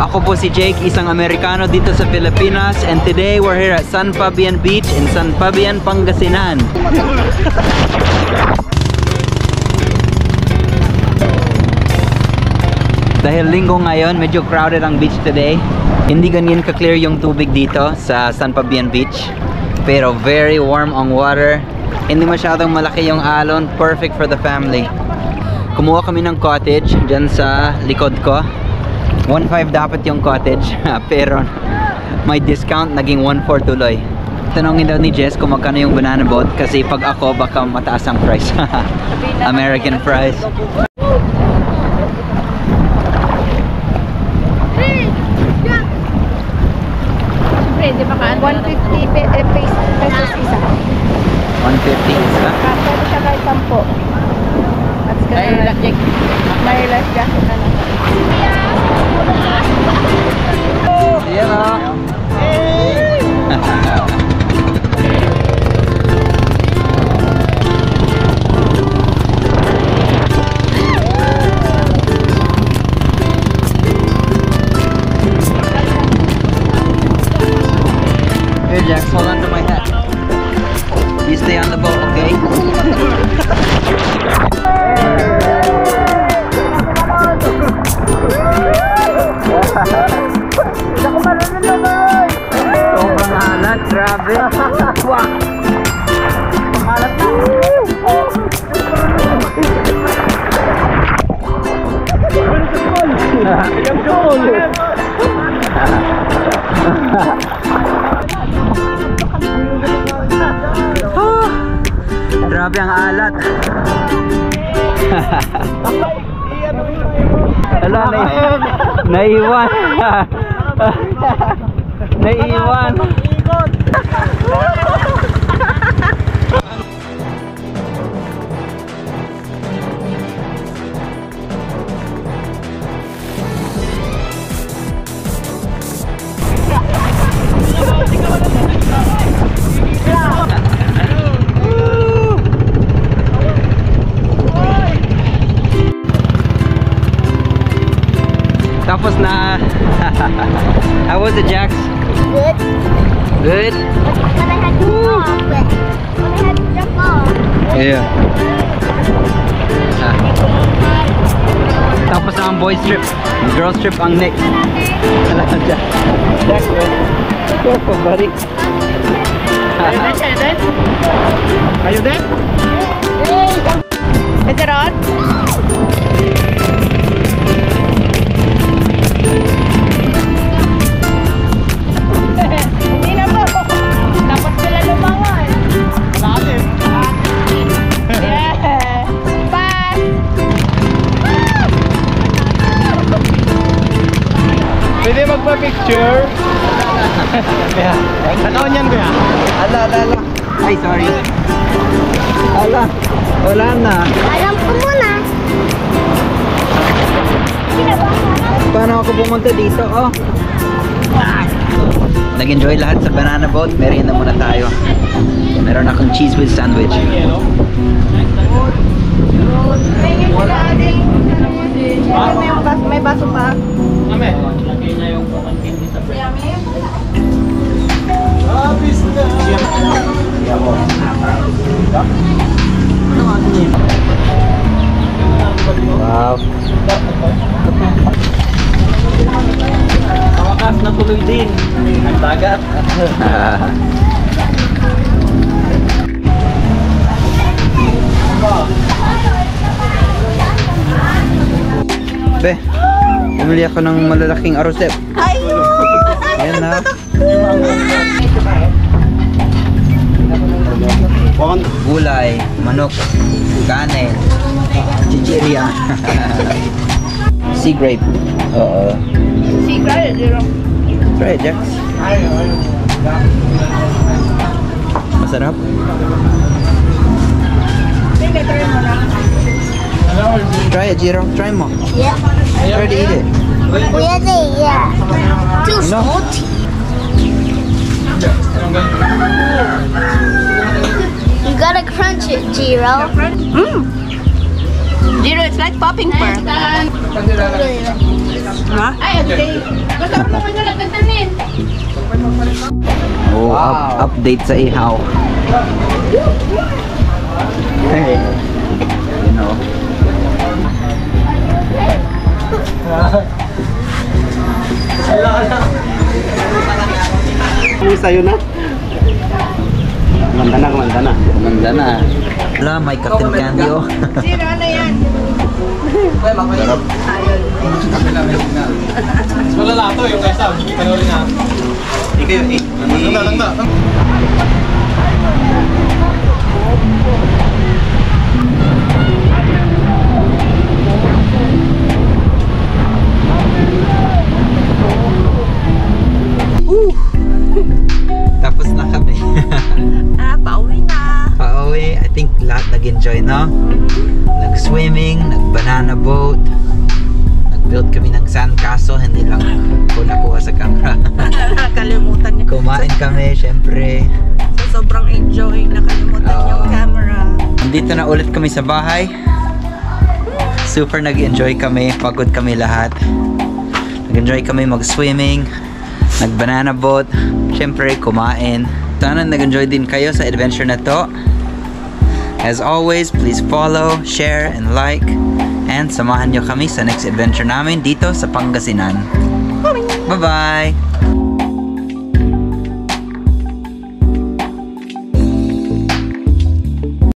Ako po si Jake, isang Amerikano dito sa Pilipinas, and today we're here at San Fabian Beach in San Fabian, Pangasinan. Dahil linggo ngayon, medyo crowded ang beach today. Hindi ganyan ka-clear yung tubig dito sa San Fabian Beach, pero very warm ang water. Hindi masyadong malaki yung alon, perfect for the family. Kumuha kami ng cottage dyan sa likod ko. 1.5 dapat yung cottage, pero may discount, naging 1.4 tuloy. Tanongin daw ni Jess kung magkano yung banana boat, kasi pag ako baka mataas ang price. American price. Di ba ka 150 pesos isa. 150 isa? Pwede siya kahit 10. May life jacket. May life jacket na lang. Ayan o. Here, Jax, hold on to my hat. You stay on the boat, okay? Sobrang halat, grabe. Wah! Halat na. Yung goal! Grabe ang alat. Hala, naiwan. Naiwan. Tapos na. How was it, Jax? Good. Good? But I had to off. But I had to jump off. Yeah. Tapos na ang boys trip. Girls trip ang next. Alam ka, Jax. Jax, go for buddy. Are you there? Is it on? Hindi na po. Dapat sila lumangon. Malalim. Yeah. Pass. Pwede magpa-picture? Ano yan, kuya? Ala. Ay, sorry. Ala. Wala na. Alam ko muna. Paano ako pumunta dito? Oh. Nag-enjoy lahat sa banana boat. Merienda muna tayo. Meron akong cheese with sandwich. May baso pa. Kami. Wow. Kawakas na tuloy din. Ang dagat. Be, bumili ako ng malalaking arosep. Ayan na. Gulay, manok, kanin, chichirya. Sea grape. Oo. Si Cry, zero. Try it, Jax. Masarap. Sige, try mo na. Try it, Jiro. Try mo. Yeah. Try to eat it. Yeah. Too No. salty. You gotta crunch it, Jiro. Zero, it's like popping pearl. Really like Oh, update sa ihaw. Hey. You know. Ano sa'yo na? Manda na, manda na. Manda na. Wala, may cotton candy oh. Sino na yan? Sarap. Mas malala to yung kaysa. Panoorin na. Ikaw yung Langda. Tapos na kami. Pauwi na. Pauwi, I think lahat nag-enjoy, no? Nag-swimming, nag-banana boat, nag-build kami ng sandcastle, hindi lang ko nakuha sa camera. Nakalimutan niya. Kumain kami, syempre. So, sobrang enjoying. Nakalimutan Oo. yung camera. Andito na ulit kami sa bahay. Super nag-enjoy kami, pagod kami lahat. Nag-enjoy kami mag-swimming, nag-banana boat, syempre kumain. Sana nag-enjoy din kayo sa adventure na to. As always, please follow, share, and like. And samahan nyo kami sa next adventure namin dito sa Pangasinan. Bye-bye!